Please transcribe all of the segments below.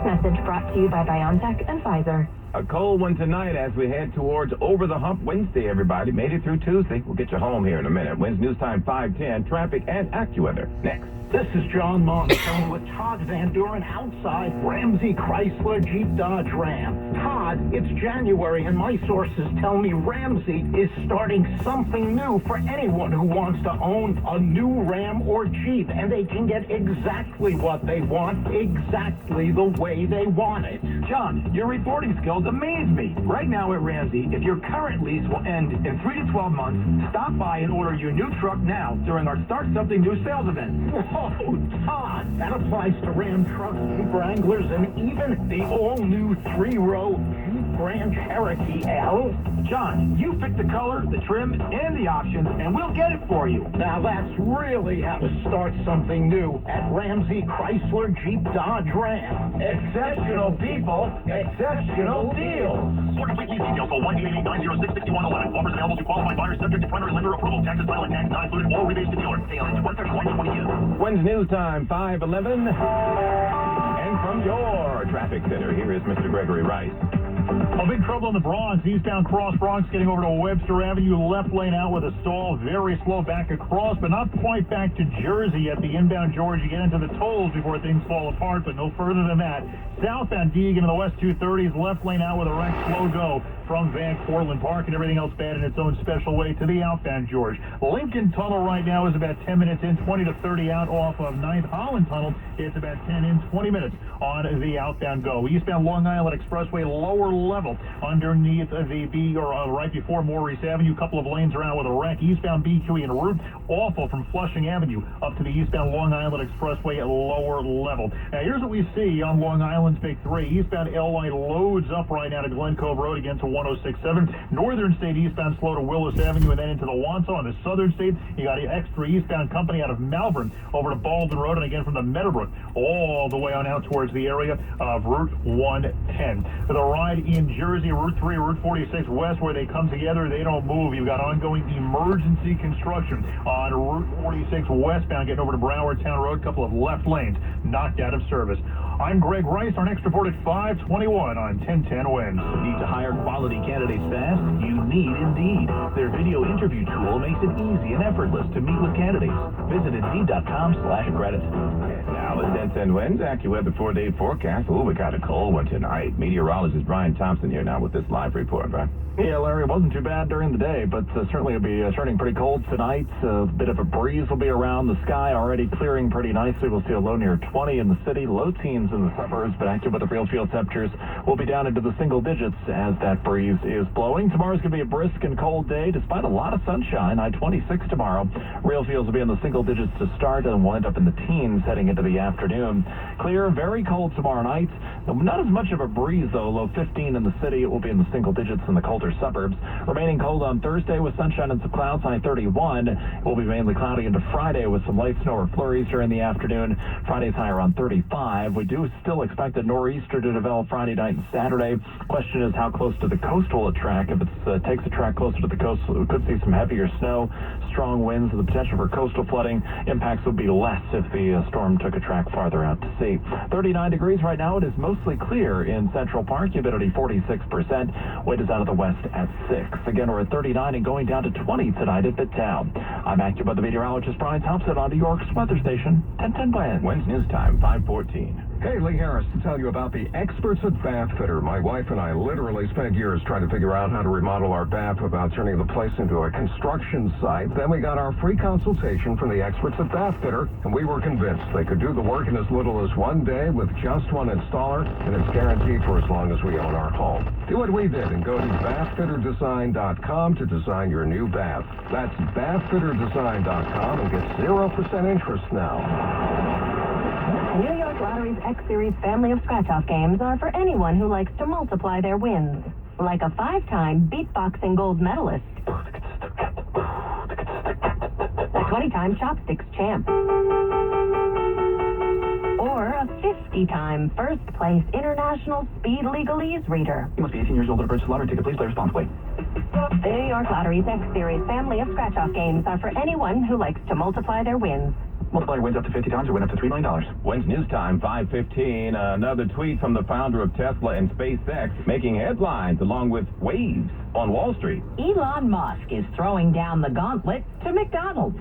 Message brought to you by Ymca and Pfizer. A cold one tonight as we head towards Over the Hump Wednesday, everybody. Made it through Tuesday. We'll get you home here in a minute. Wednesday news time 5:10. Traffic and AccuWeather next. This is John Monson with Todd Van Duren outside Ramsey Chrysler Jeep Dodge Ram. Todd, it's January and my sources tell me Ramsey is starting something new for anyone who wants to own a new Ram or Jeep, and they can get exactly what they want, exactly the way they want it. John, your reporting skills amaze me. Right now at Ramsey, if your current lease will end in 3 to 12 months, stop by and order your new truck now during our Start Something New sales event. Oh, Todd, that applies to Ram trucks, Jeep Wranglers, and even the all-new 3-row Jeep Grand Cherokee L. John, you pick the color, the trim, and the options, and we'll get it for you. Now that's really how to start something new at Ramsey Chrysler Jeep Dodge Ram. Exceptional people, exceptional deals. For complete lease details, call 1-888-906-6111. Offers available to qualified buyers subject to primary lender approval. Taxes, title, and tax not included. All rebates to dealer. Sale ends 1/31/2022. Wednesday news time 5:11. And from your traffic center, here is Mr. Gregory Rice. A big trouble in the Bronx. Eastbound Cross Bronx getting over to Webster Avenue. Left lane out with a stall. Very slow back across, but not quite back to Jersey at the inbound George. You get into the tolls before things fall apart, but no further than that. Southbound Deegan in the West 230s. Left lane out with a wreck. Slow go from Van Cortlandt Park, and everything else bad in its own special way to the outbound George. Lincoln Tunnel right now is about 10 minutes in, 20 to 30 out off of 9th Holland Tunnel. It's about 10 in, 20 minutes on the outbound go. Eastbound Long Island Expressway, lower level underneath the B, or right before Maurice Avenue. Couple of lanes around with a wreck. Eastbound BQE en route, awful from Flushing Avenue up to the eastbound Long Island Expressway at lower level. Now here's what we see on Long Island's Big 3. Eastbound LI loads up right now to Glen Cove Road again to 106.7. Northern State eastbound slow to Willis Avenue and then into the Wansa. On the Southern State, you got extra eastbound company out of Malvern over to Baldwin Road, and again from the Meadowbrook all the way on out towards the area of Route 110. The ride in Jersey, Route 3, Route 46 West, where they come together, they don't move. You've got ongoing emergency construction on Route 46 westbound, getting over to Broward Town Road. Couple of left lanes knocked out of service. I'm Greg Rice. Our next report at 5:21 on 1010 Wins. Need to hire quality candidates fast? You need Indeed. Their video interview tool makes it easy and effortless to meet with candidates. Visit Indeed.com/credit. Now it's 10:10 Wins. AccuWeather 4-day forecast. Oh, we got a cold one tonight. Meteorologist Brian Thompson here now with this live report, Brian. Yeah, Larry, it wasn't too bad during the day, but certainly it'll be turning pretty cold tonight. A bit of a breeze will be around the sky, already clearing pretty nicely. We'll see a low near 20 in the city, low teens in the suburbs, but AccuWeather real field temperatures will be down into the single digits as that breeze is blowing. Tomorrow's going to be a brisk and cold day, despite a lot of sunshine. High 26 tomorrow. Real fields will be in the single digits to start, and will end up in the teens heading into the afternoon. Clear, very cold tomorrow night. Not as much of a breeze, though. Low 15 in the city. It will be in the single digits in the colder suburbs. Remaining cold on Thursday with sunshine and some clouds. High 31. It will be mainly cloudy into Friday with some light snow or flurries during the afternoon. Friday's higher on 35. We do still expect a nor'easter to develop Friday night and Saturday. Question is how close to the coast will it track. If it takes a track closer to the coast, we could see some heavier snow, strong winds, and the potential for coastal flooding. Impacts would be less if the storm took a track farther out to sea. 39 degrees right now. It is mostly clear in Central Park. Humidity 46%. Wind is out of the west at 6. Again, we're at 39 and going down to 20 tonight at Midtown. I'm AccuWeather meteorologist Brian Thompson on New York's weather station, 1010 Wins. Wednesday news time 5:14. Hey, Lee Harris to tell you about the experts at Bath Fitter. My wife and I literally spent years trying to figure out how to remodel our bath without turning the place into a construction site. Then we got our free consultation from the experts at Bath Fitter, and we were convinced they could do the work in as little as one day with just one installer, and it's guaranteed for as long as we own our home. Do what we did and go to bathfitterdesign.com to design your new bath. That's bathfitterdesign.com and get 0% interest now. New York Lottery's X-Series family of scratch-off games are for anyone who likes to multiply their wins. Like a 5-time beatboxing gold medalist. A 20-time chopsticks champ. Or a 50-time first-place international speed legalese reader. You must be 18 years old and a purchase lottery ticket. Please play responsibly. The New York Lottery's X-Series family of scratch-off games are for anyone who likes to multiply their wins. Multiply your wins up to 50 times or win up to $3 million. Wins News Time, 5:15. Another tweet from the founder of Tesla and SpaceX making headlines along with waves on Wall Street. Elon Musk is throwing down the gauntlet to McDonald's.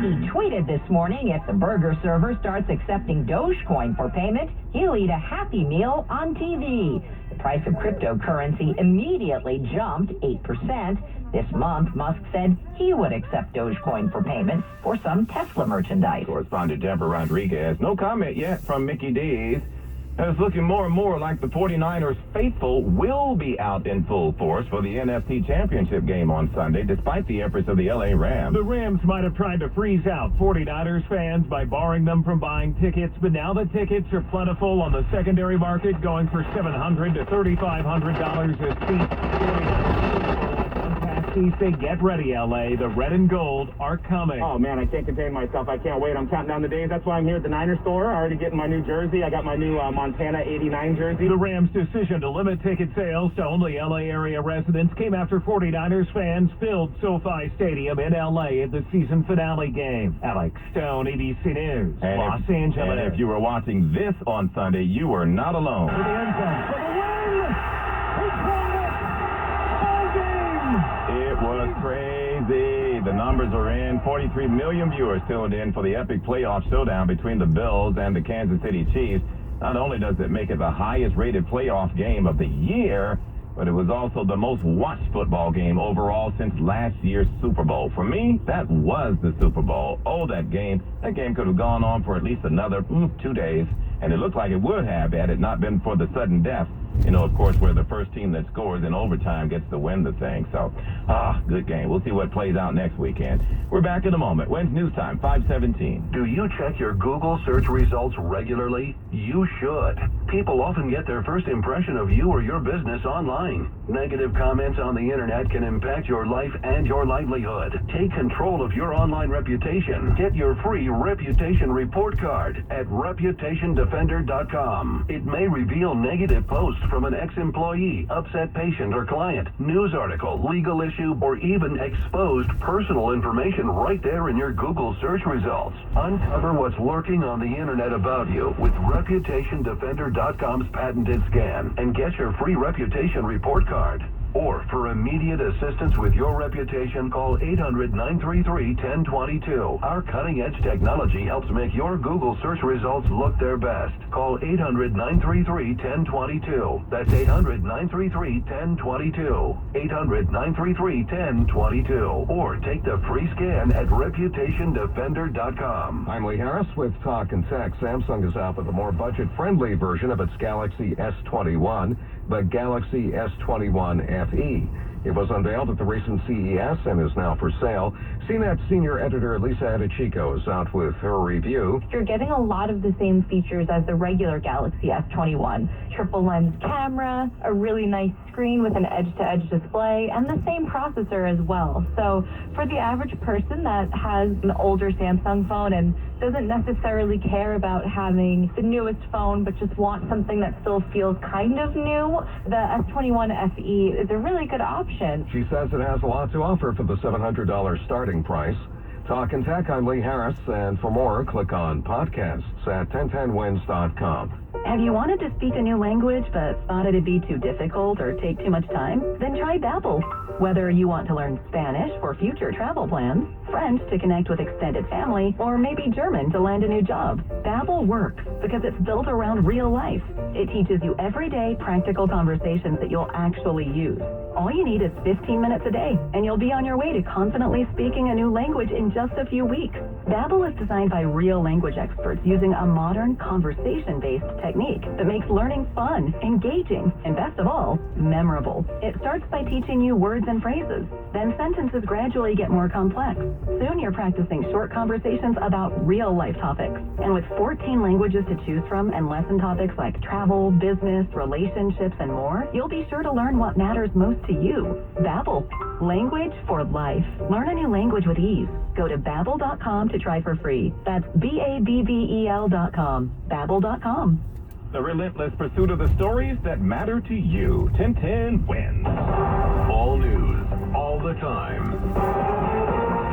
He tweeted this morning if the burger server starts accepting Dogecoin for payment, he'll eat a Happy Meal on TV. The price of cryptocurrency immediately jumped 8%. This month, Musk said he would accept Dogecoin for payment for some Tesla merchandise. Correspondent Deborah Rodriguez. No comment yet from Mickey D's. It's looking more and more like the 49ers faithful will be out in full force for the NFC Championship game on Sunday, despite the efforts of the LA Rams. The Rams might have tried to freeze out 49ers fans by barring them from buying tickets, but now the tickets are plentiful on the secondary market, going for $700 to $3,500 a seat. He said, get ready, LA. The red and gold are coming. Oh, man, I can't contain myself. I can't wait. I'm counting down the days. That's why I'm here at the Niners store. Already getting my new jersey. I got my new Montana 89 jersey. The Rams' decision to limit ticket sales to only LA area residents came after 49ers fans filled SoFi Stadium in LA at the season finale game. Alex Stone, ABC News, Los Angeles. And if you were watching this on Sunday, you were not alone. For the Ymca, for the win! It was crazy. The numbers are in. 43 million viewers tuned in for the epic playoff showdown between the Bills and the Kansas City Chiefs. Not only does it make it the highest-rated playoff game of the year, but it was also the most watched football game overall since last year's Super Bowl. For me, that was the Super Bowl. Oh, that game. That game could have gone on for at least another 2 days, and it looked like it would have had it not been for the sudden death. You know, of course, where the first team that scores in overtime gets to win the thing. So, good game. We'll see what plays out next weekend. We're back in a moment. When's News Time? 5:17. Do you check your Google search results regularly? You should. People often get their first impression of you or your business online. Negative comments on the internet can impact your life and your livelihood. Take control of your online reputation. Get your free reputation report card at reputationdefender.com. It may reveal negative posts from an ex-employee, upset patient or client, news article, legal issue, or even exposed personal information right there in your Google search results. Uncover what's lurking on the internet about you with reputationdefender.com's patented scan and get your free reputation report card. Or for immediate assistance with your reputation, call 800-933-1022. Our cutting-edge technology helps make your Google search results look their best. Call 800-933-1022. That's 800-933-1022. 800-933-1022. Or take the free scan at reputationdefender.com. I'm Lee Harris with Talk and Tech. Samsung is out with a more budget-friendly version of its Galaxy S21, the Galaxy S21 FE. It was unveiled at the recent CES and is now for sale. CNET senior editor Lisa Edichico is out with her review. You're getting a lot of the same features as the regular Galaxy S21. Triple lens camera, a really nice screen with an edge-to-edge display, and the same processor as well. So for the average person that has an older Samsung phone and doesn't necessarily care about having the newest phone but just wants something that still feels kind of new, the S21 FE is a really good option. She says it has a lot to offer for the $700 starting price. Talk and Tech, I'm Lee Harris, and for more, click on podcasts at 1010wins.com. Have you wanted to speak a new language but thought it'd be too difficult or take too much time? Then try Babbel. Whether you want to learn Spanish for future travel plans, French to connect with extended family, or maybe German to land a new job, Babbel works because it's built around real life. It teaches you everyday practical conversations that you'll actually use. All you need is 15 minutes a day, and you'll be on your way to confidently speaking a new language in just a few weeks. Babbel is designed by real language experts using a modern conversation-based technique that makes learning fun, engaging, and best of all, memorable. It starts by teaching you words and phrases. Then sentences gradually get more complex. Soon you're practicing short conversations about real-life topics. And with 14 languages to choose from and lesson topics like travel, business, relationships, and more, you'll be sure to learn what matters most to you. Babbel. Language for life. Learn a new language with ease. Go to Babbel.com to try for free. That's Babbel.com. Babbel.com. The relentless pursuit of the stories that matter to you. 1010 wins. All news, all the time.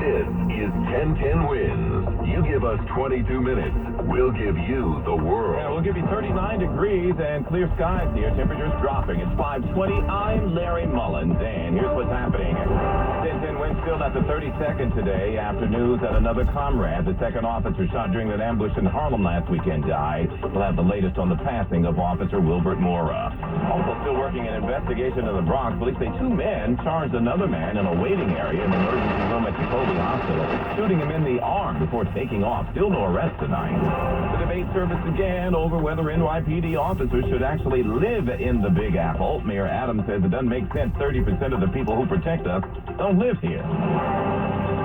This is 10 1010 wins. You give us 22 minutes, we'll give you the world. Yeah, we'll give you 39 degrees and clear skies here. Temperatures dropping. It's 5:20. I'm Larry Mullins, and here's what's happening. 1010 wind still at the 32nd today after news that another comrade, the second officer shot during an ambush in Harlem last weekend, died. We'll have the latest on the passing of Officer Wilbert Mora. Also still working an investigation in the Bronx. Police say two men charged another man in a waiting area in the emergency room at Cove Hospital, shooting him in the arm before taking off. Still no arrest tonight. The debate service again over whether NYPD officers should actually live in the Big Apple. Mayor Adams says it doesn't make sense. 30% of the people who protect us don't live here.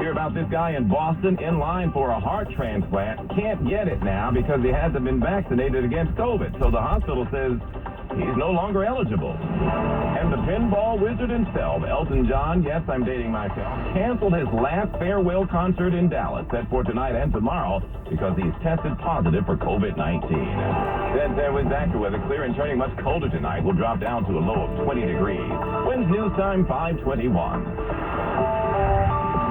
Hear about this guy in Boston in line for a heart transplant. Can't get it now because he hasn't been vaccinated against COVID. So the hospital says he's no longer eligible. And the pinball wizard himself, Elton John, yes, I'm dating myself, canceled his last farewell concert in Dallas, set for tonight and tomorrow, because he's tested positive for COVID-19. Then there was AccuWeather, clear and turning much colder tonight. Will drop down to a low of 20 degrees. When's news time? 5:21.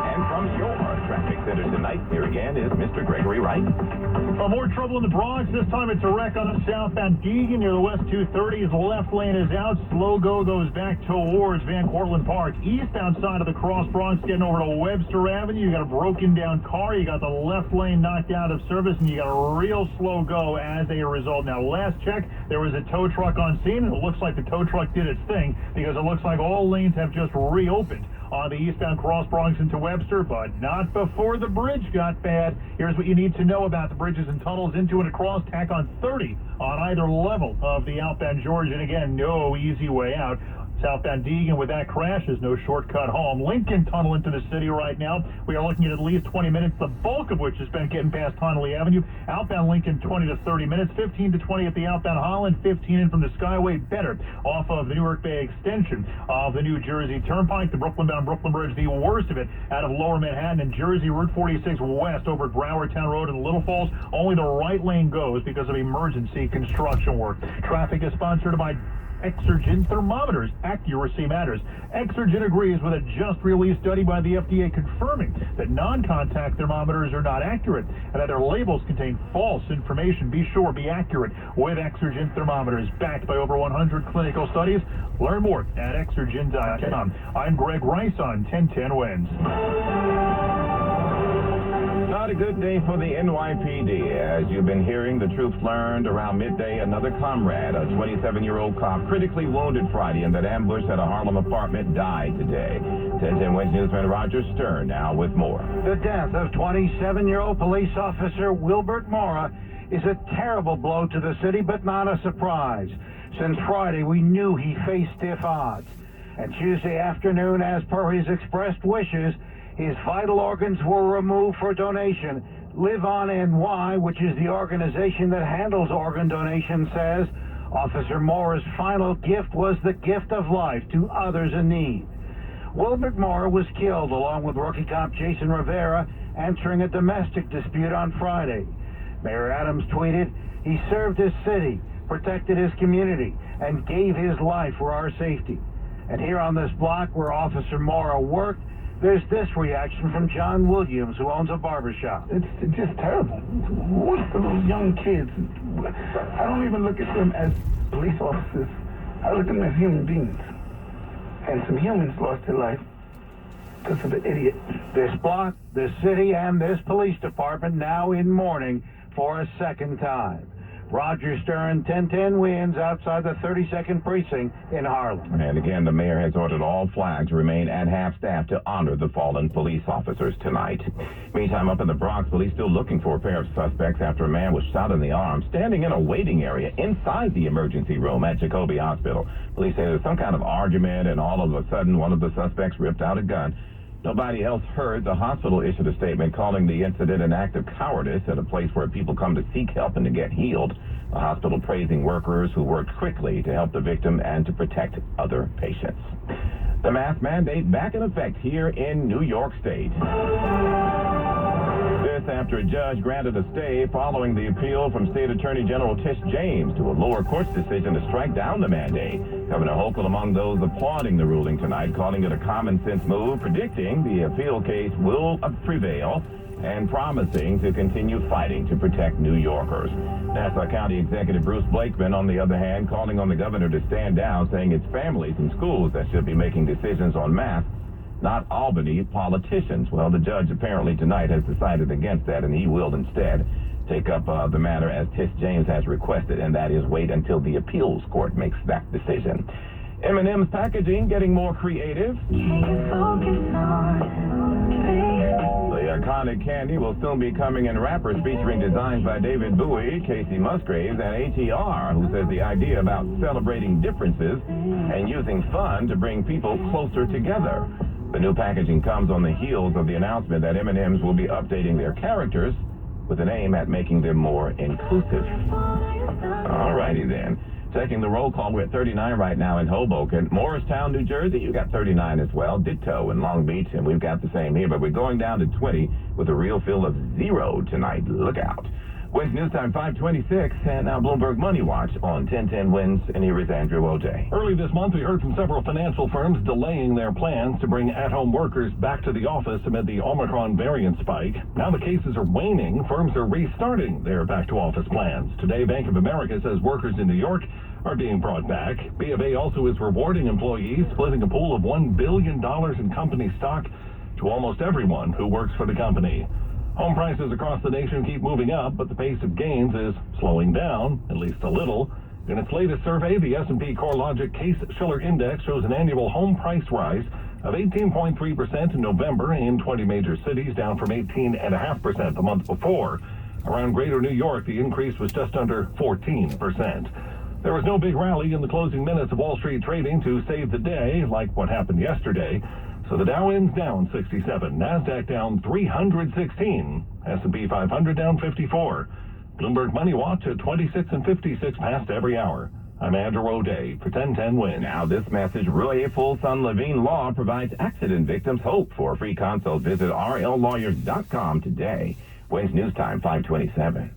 And from your traffic center tonight, here again is Mr. Gregory Wright. More trouble in the Bronx. This time it's a wreck on the southbound Deegan near the West 230. The left lane is out. Slow go goes back towards Van Cortlandt Park. Eastbound side of the Cross Bronx getting over to Webster Avenue. You got a broken down car. You got the left lane knocked out of service, and you got a real slow go as a result. Now, last check, there was a tow truck on scene, and it looks like the tow truck did its thing because it looks like all lanes have just reopened on the eastbound Cross Bronx into Webster, but not before the bridge got bad. Here's what you need to know about the bridges and tunnels into and across. Tack on 30 on either level of the outbound Georgia, and again, no easy way out. Southbound Deegan with that crash is no shortcut home. Lincoln Tunnel into the city right now. We are looking at least 20 minutes, the bulk of which has been getting past Connolly Avenue. Outbound Lincoln, 20 to 30 minutes, 15 to 20 at the outbound Holland, 15 in from the Skyway. Better off of the Newark Bay extension of the New Jersey Turnpike. The Brooklyn-bound Brooklyn Bridge, the worst of it out of Lower Manhattan and Jersey. Route 46 west over at Browardtown Road and Little Falls. Only the right lane goes because of emergency construction work. Traffic is sponsored by Exergen thermometers. Accuracy matters. Exergen agrees with a just-released study by the FDA confirming that non-contact thermometers are not accurate and that their labels contain false information. Be sure, be accurate with Exergen thermometers, backed by over 100 clinical studies. Learn more at Exergen.com. I'm Greg Rice on 1010 Wins. Not a good day for the NYPD. As you've been hearing, the troops learned around midday another comrade, a 27-year-old cop, critically wounded Friday in that ambush at a Harlem apartment, died today. 1010 Wins newsman Roger Stern now with more. The death of 27-year-old police officer Wilbert Mora is a terrible blow to the city, but not a surprise. Since Friday, we knew he faced stiff odds. And Tuesday afternoon, as per his expressed wishes, his vital organs were removed for donation. Live On NY, which is the organization that handles organ donation, says Officer Mora's final gift was the gift of life to others in need. Wilbert Mora was killed along with rookie cop Jason Rivera answering a domestic dispute on Friday. Mayor Adams tweeted, "He served his city, protected his community, and gave his life for our safety." And here on this block where Officer Mora worked, there's this reaction from John Williams, who owns a barbershop. It's just terrible. What for those young kids? I don't even look at them as police officers. I look at them as human beings. And some humans lost their life because of an idiot. This block, this city, and this police department now in mourning for a second time. Roger Stern, 1010 Wins, outside the 32nd Precinct in Harlem. And again, the mayor has ordered all flags remain at half-staff to honor the fallen police officers tonight. Meantime, up in the Bronx, police still looking for a pair of suspects after a man was shot in the arm standing in a waiting area inside the emergency room at Jacoby Hospital. Police say there's some kind of argument, and all of a sudden, one of the suspects ripped out a gun. Nobody else heard. The hospital issued a statement calling the incident an act of cowardice at a place where people come to seek help and to get healed. The hospital praising workers who worked quickly to help the victim and to protect other patients. The mask mandate back in effect here in New York State. This after a judge granted a stay following the appeal from State Attorney General Tish James to a lower court's decision to strike down the mandate. Governor Hochul among those applauding the ruling tonight, calling it a common sense move, predicting the appeal case will prevail. and promising to continue fighting to protect New Yorkers. Nassau County Executive Bruce Blakeman, on the other hand, calling on the governor to stand down, saying it's families and schools that should be making decisions on masks, not Albany politicians. Well, the judge apparently tonight has decided against that, and he will instead take up the matter as Tish James has requested, and that is wait until the appeals court makes that decision. M&M's packaging getting more creative. The iconic candy will soon be coming in wrappers featuring designs by David Bowie, Casey Musgraves, and ATR, who says the idea about celebrating differences and using fun to bring people closer together. The new packaging comes on the heels of the announcement that M&M's will be updating their characters with an aim at making them more inclusive. All righty then. Checking the roll call, we're at 39 right now in Hoboken. Morristown, New Jersey, you got 39 as well. Ditto in Long Beach, and we've got the same here, but we're going down to 20 with a real feel of 0 tonight. Look out. Wins News Time 526, and now Bloomberg Money Watch on 1010 Wins, and here is Andrew O.J. Early this month, we heard from several financial firms delaying their plans to bring at-home workers back to the office amid the Omicron variant spike. Now the cases are waning. Firms are restarting their back-to-office plans. Today, Bank of America says workers in New York are being brought back. B of A also is rewarding employees, splitting a pool of $1 billion in company stock to almost everyone who works for the company. Home prices across the nation keep moving up, but the pace of gains is slowing down, at least a little. In its latest survey, the S&P CoreLogic Case-Shiller Index shows an annual home price rise of 18.3% in November in 20 major cities, down from 18.5% the month before. Around Greater New York, the increase was just under 14%. There was no big rally in the closing minutes of Wall Street trading to save the day, like what happened yesterday. So the Dow ends down 67, NASDAQ down 316, S&P 500 down 54. Bloomberg Money Watch at 26 and 56 past every hour. I'm Andrew O'Day for 1010 Wins. Now this message, Roy Full-Son Levine Law provides accident victims hope. For a free consult, visit rllawyers.com today. Wins News Time 527.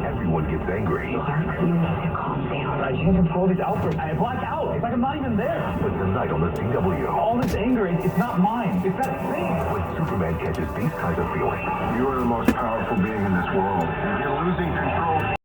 Everyone gets angry. You need to calm down. I can't control these outbursts. I black out. It's like I'm not even there. But tonight on the CW, All this anger, it's not mine. It's that thing. when Superman catches these kinds of feelings, You are the most powerful being in this world. You're losing control.